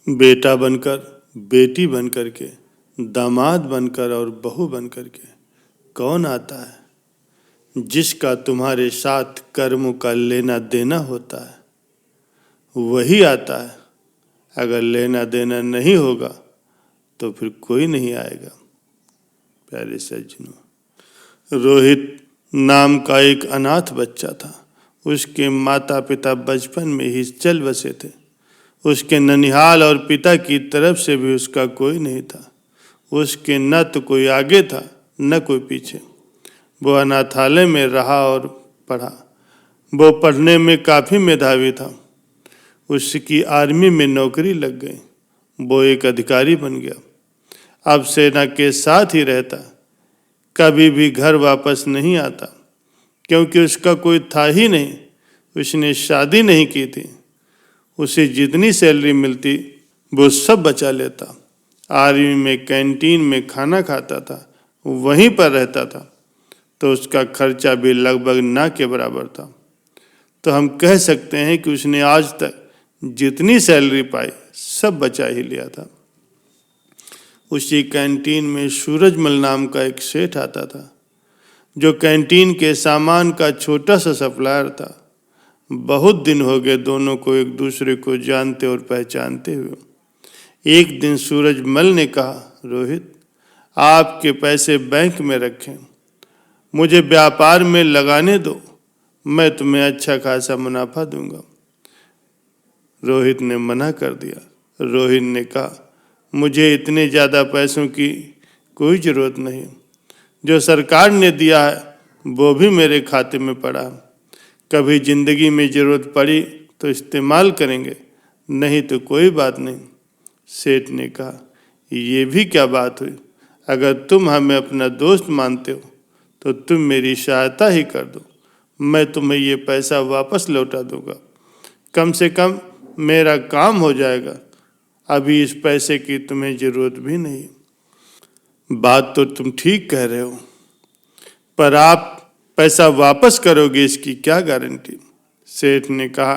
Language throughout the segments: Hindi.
बेटा बनकर, बेटी बनकर के, दामाद बनकर और बहू बनकर के कौन आता है जिसका तुम्हारे साथ कर्मों का लेना देना होता है, वही आता है। अगर लेना देना नहीं होगा तो फिर कोई नहीं आएगा। प्यारे सज्जनों, रोहित नाम का एक अनाथ बच्चा था। उसके माता पिता बचपन में ही चल बसे थे। उसके ननिहाल और पिता की तरफ से भी उसका कोई नहीं था। उसके न तो कोई आगे था न कोई पीछे। वो अनाथालय में रहा और पढ़ा। वो पढ़ने में काफ़ी मेधावी था। उसकी आर्मी में नौकरी लग गई। वो एक अधिकारी बन गया। अब सेना के साथ ही रहता, कभी भी घर वापस नहीं आता, क्योंकि उसका कोई था ही नहीं। उसने शादी नहीं की थी। उसे जितनी सैलरी मिलती वो सब बचा लेता। आर्मी में कैंटीन में खाना खाता था, वहीं पर रहता था, तो उसका खर्चा भी लगभग ना के बराबर था। तो हम कह सकते हैं कि उसने आज तक जितनी सैलरी पाई सब बचा ही लिया था। उसी कैंटीन में सूरजमल नाम का एक सेठ आता था, जो कैंटीन के सामान का छोटा सा सप्लायर था। बहुत दिन हो गए दोनों को एक दूसरे को जानते और पहचानते हुए। एक दिन सूरजमल ने कहा, रोहित, आपके पैसे बैंक में रखें, मुझे व्यापार में लगाने दो, मैं तुम्हें अच्छा खासा मुनाफा दूंगा। रोहित ने मना कर दिया। रोहित ने कहा, मुझे इतने ज़्यादा पैसों की कोई ज़रूरत नहीं। जो सरकार ने दिया है वो भी मेरे खाते में पड़ा। कभी ज़िंदगी में ज़रूरत पड़ी तो इस्तेमाल करेंगे, नहीं तो कोई बात नहीं। सेठ ने कहा, ये भी क्या बात हुई? अगर तुम हमें अपना दोस्त मानते हो तो तुम मेरी सहायता ही कर दो, मैं तुम्हें ये पैसा वापस लौटा दूंगा। कम से कम मेरा काम हो जाएगा। अभी इस पैसे की तुम्हें ज़रूरत भी नहीं। बात तो तुम ठीक कह रहे हो, पर आप पैसा वापस करोगे इसकी क्या गारंटी? सेठ ने कहा,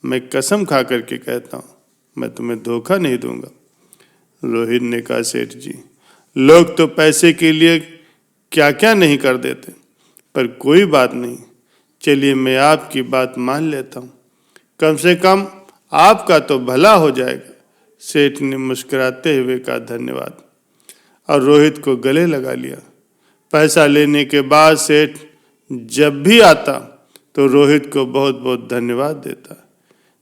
मैं कसम खा करके कहता हूँ, मैं तुम्हें धोखा नहीं दूंगा। रोहित ने कहा, सेठ जी, लोग तो पैसे के लिए क्या क्या नहीं कर देते, पर कोई बात नहीं, चलिए मैं आपकी बात मान लेता हूँ। कम से कम आपका तो भला हो जाएगा। सेठ ने मुस्कुराते हुए कहा, धन्यवाद, और रोहित को गले लगा लिया। पैसा लेने के बाद सेठ जब भी आता तो रोहित को बहुत बहुत धन्यवाद देता।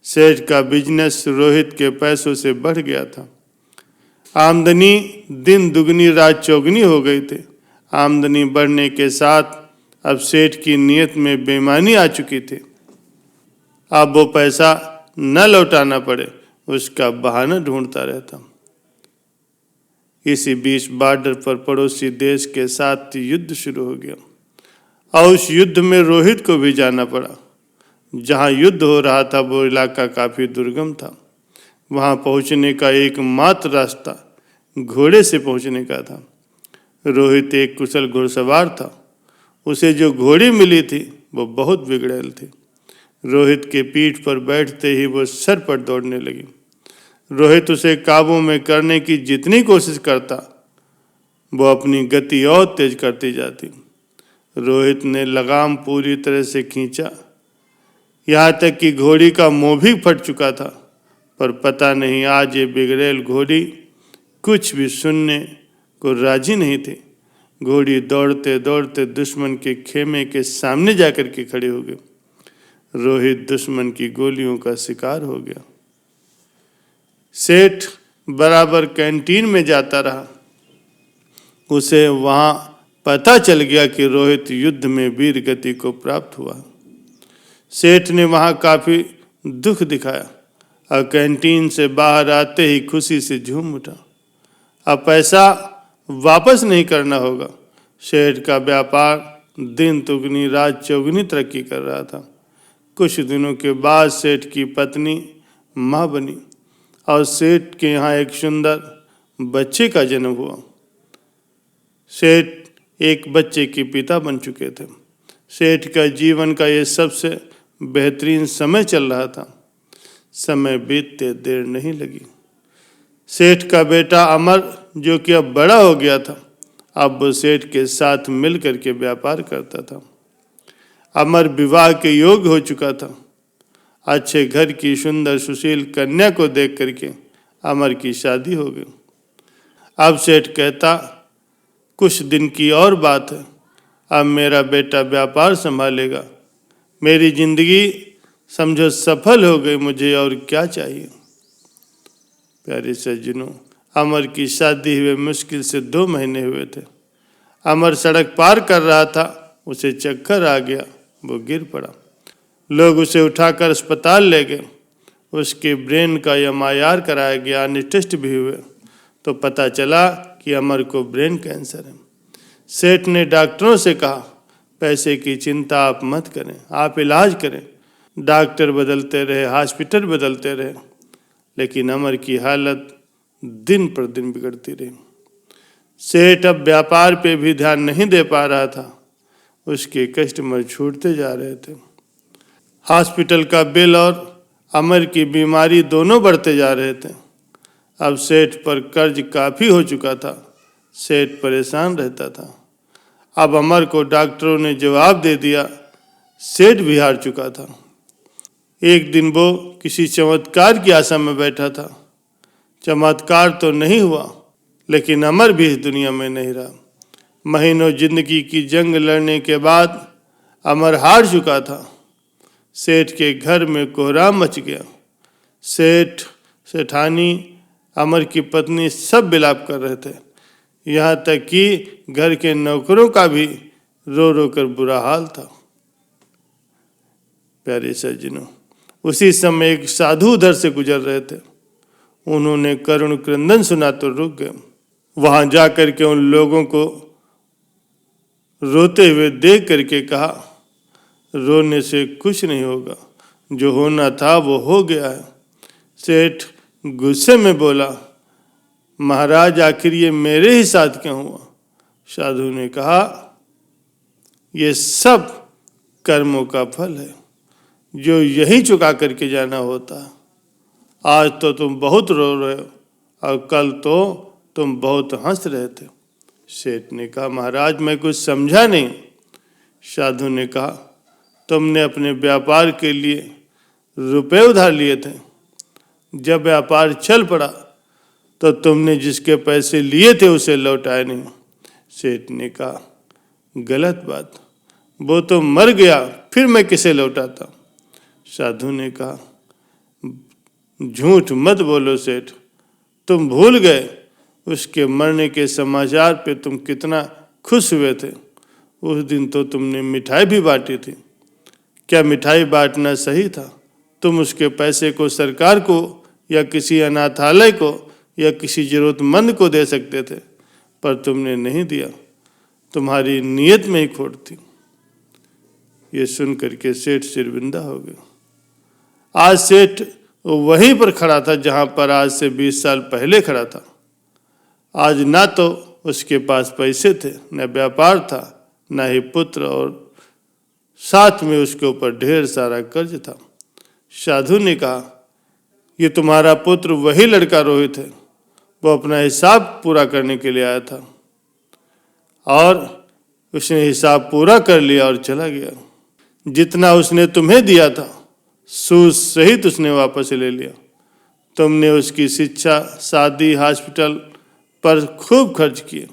सेठ का बिजनेस रोहित के पैसों से बढ़ गया था। आमदनी दिन दुगनी रात चौगनी हो गई थी। आमदनी बढ़ने के साथ अब सेठ की नीयत में बेईमानी आ चुकी थी। अब वो पैसा न लौटाना पड़े उसका बहाना ढूंढता रहता। इसी बीच बॉर्डर पर पड़ोसी देश के साथ युद्ध शुरू हो गया और उस युद्ध में रोहित को भी जाना पड़ा। जहां युद्ध हो रहा था वो इलाका काफ़ी दुर्गम था। वहां पहुंचने का एकमात्र रास्ता घोड़े से पहुंचने का था। रोहित एक कुशल घुड़सवार था। उसे जो घोड़ी मिली थी वो बहुत बिगड़ैल थी। रोहित के पीठ पर बैठते ही वो सर पर दौड़ने लगी। रोहित उसे काबू में करने की जितनी कोशिश करता वो अपनी गति और तेज करती जाती। रोहित ने लगाम पूरी तरह से खींचा, यहाँ तक कि घोड़ी का मुंह भी फट चुका था, पर पता नहीं आज ये बिगड़ैल घोड़ी कुछ भी सुनने को राजी नहीं थी। घोड़ी दौड़ते दौड़ते दुश्मन के खेमे के सामने जाकर के खड़ी हो गई। रोहित दुश्मन की गोलियों का शिकार हो गया। सेठ बराबर कैंटीन में जाता रहा। उसे वहां पता चल गया कि रोहित युद्ध में वीर गति को प्राप्त हुआ। सेठ ने वहां काफी दुख दिखाया और कैंटीन से बाहर आते ही खुशी से झूम उठा। अब पैसा वापस नहीं करना होगा। सेठ का व्यापार दिन दुगनी रात चौगनी तरक्की कर रहा था। कुछ दिनों के बाद सेठ की पत्नी माँ बनी और सेठ के यहाँ एक सुंदर बच्चे का जन्म हुआ। सेठ एक बच्चे के पिता बन चुके थे। सेठ का जीवन का ये सबसे बेहतरीन समय चल रहा था। समय बीतते देर नहीं लगी। सेठ का बेटा अमर, जो कि अब बड़ा हो गया था, अब वो सेठ के साथ मिल करके व्यापार करता था। अमर विवाह के योग्य हो चुका था। अच्छे घर की सुंदर सुशील कन्या को देख करके अमर की शादी हो गई। अब सेठ कहता, कुछ दिन की और बात है, अब मेरा बेटा व्यापार संभालेगा, मेरी जिंदगी समझो सफल हो गई, मुझे और क्या चाहिए। प्यारे सज्जनों, अमर की शादी हुए मुश्किल से 2 महीने हुए थे। अमर सड़क पार कर रहा था, उसे चक्कर आ गया, वो गिर पड़ा। लोग उसे उठाकर अस्पताल ले गए। उसके ब्रेन का एमआरआई कराया गया, अन्य टेस्ट भी हुए, तो पता चला कि अमर को ब्रेन कैंसर है। सेठ ने डॉक्टरों से कहा, पैसे की चिंता आप मत करें, आप इलाज करें। डॉक्टर बदलते रहे, हॉस्पिटल बदलते रहे, लेकिन अमर की हालत दिन पर दिन बिगड़ती रही। सेठ अब व्यापार पे भी ध्यान नहीं दे पा रहा था। उसके कस्टमर छूटते जा रहे थे। हॉस्पिटल का बिल और अमर की बीमारी दोनों बढ़ते जा रहे थे। अब सेठ पर कर्ज काफ़ी हो चुका था। सेठ परेशान रहता था। अब अमर को डॉक्टरों ने जवाब दे दिया। सेठ भी हार चुका था। एक दिन वो किसी चमत्कार की आशा में बैठा था। चमत्कार तो नहीं हुआ, लेकिन अमर भी इस दुनिया में नहीं रहा। महीनों जिंदगी की जंग लड़ने के बाद अमर हार चुका था। सेठ के घर में कोहराम मच गया। सेठ, सेठानी, अमर की पत्नी सब विलाप कर रहे थे। यहाँ तक कि घर के नौकरों का भी रो रो कर बुरा हाल था। प्यारे सज्जनों, उसी समय एक साधु उधर से गुजर रहे थे। उन्होंने करुण क्रंदन सुना तो रुक गए। वहां जाकर के उन लोगों को रोते हुए देख करके कहा, रोने से कुछ नहीं होगा, जो होना था वो हो गया है। सेठ गुस्से में बोला, महाराज आखिर ये मेरे ही साथ क्यों हुआ? साधु ने कहा, ये सब कर्मों का फल है, जो यही चुका करके जाना होता है। आज तो तुम बहुत रो रहे हो और कल तो तुम बहुत हंस रहे थे। सेठ ने कहा, महाराज मैं कुछ समझा नहीं। साधु ने कहा, तुमने अपने व्यापार के लिए रुपए उधार लिए थे। जब व्यापार चल पड़ा तो तुमने जिसके पैसे लिए थे उसे लौटाए नहीं। सेठ ने कहा, गलत बात, वो तो मर गया, फिर मैं किसे लौटाता। साधु ने कहा, झूठ मत बोलो सेठ, तुम भूल गए उसके मरने के समाचार पे तुम कितना खुश हुए थे। उस दिन तो तुमने मिठाई भी बांटी थी। क्या मिठाई बांटना सही था? तुम उसके पैसे को सरकार को या किसी अनाथालय को या किसी जरूरतमंद को दे सकते थे, पर तुमने नहीं दिया। तुम्हारी नीयत में ही खोट थी। ये सुन करके सेठ शर्मिंदा हो गया। आज सेठ वहीं पर खड़ा था जहां पर आज से 20 साल पहले खड़ा था। आज ना तो उसके पास पैसे थे, न व्यापार था, न ही पुत्र, और साथ में उसके ऊपर ढेर सारा कर्ज था। साधु ने कहा, ये तुम्हारा पुत्र वही लड़का रोहित है, वो अपना हिसाब पूरा करने के लिए आया था और उसने हिसाब पूरा कर लिया और चला गया। जितना उसने तुम्हें दिया था सूद सहित उसने वापस ले लिया। तुमने उसकी शिक्षा, शादी, हॉस्पिटल पर खूब खर्च किए।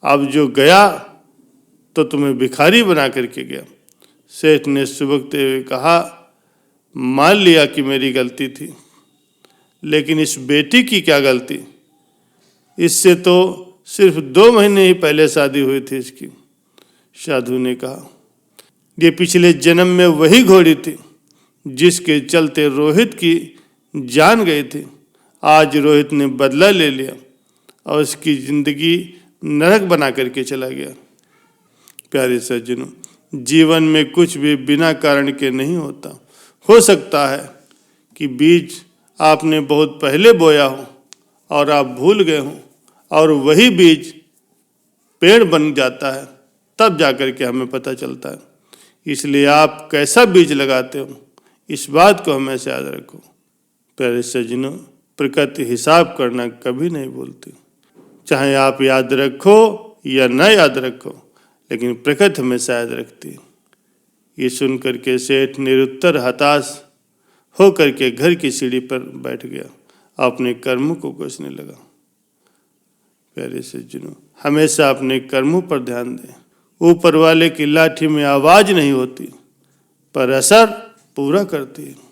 अब जो गया तो तुम्हें भिखारी बना करके गया। सेठ ने सुबकते हुए कहा, मान लिया कि मेरी गलती थी, लेकिन इस बेटी की क्या गलती? इससे तो सिर्फ 2 महीने ही पहले शादी हुई थी इसकी। साधु ने कहा, ये पिछले जन्म में वही घोड़ी थी जिसके चलते रोहित की जान गई थी। आज रोहित ने बदला ले लिया और उसकी जिंदगी नरक बना करके चला गया। प्यारे सज्जनों, जीवन में कुछ भी बिना कारण के नहीं होता। हो सकता है कि बीज आपने बहुत पहले बोया हो और आप भूल गए हो, और वही बीज पेड़ बन जाता है, तब जाकर के हमें पता चलता है। इसलिए आप कैसा बीज लगाते हो, इस बात को हमेशा याद रखो। प्यारे सज्जनों, प्रकृति हिसाब करना कभी नहीं भूलती। चाहे आप याद रखो या न याद रखो, लेकिन प्रकृति हमेशा याद रखती। ये सुनकर के सेठ निरुत्तर हताश हो करके घर की सीढ़ी पर बैठ गया, अपने कर्मों को कोसने लगा। प्यारे सज्जनों, हमेशा अपने कर्मों पर ध्यान दें। ऊपर वाले की लाठी में आवाज नहीं होती, पर असर पूरा करती है।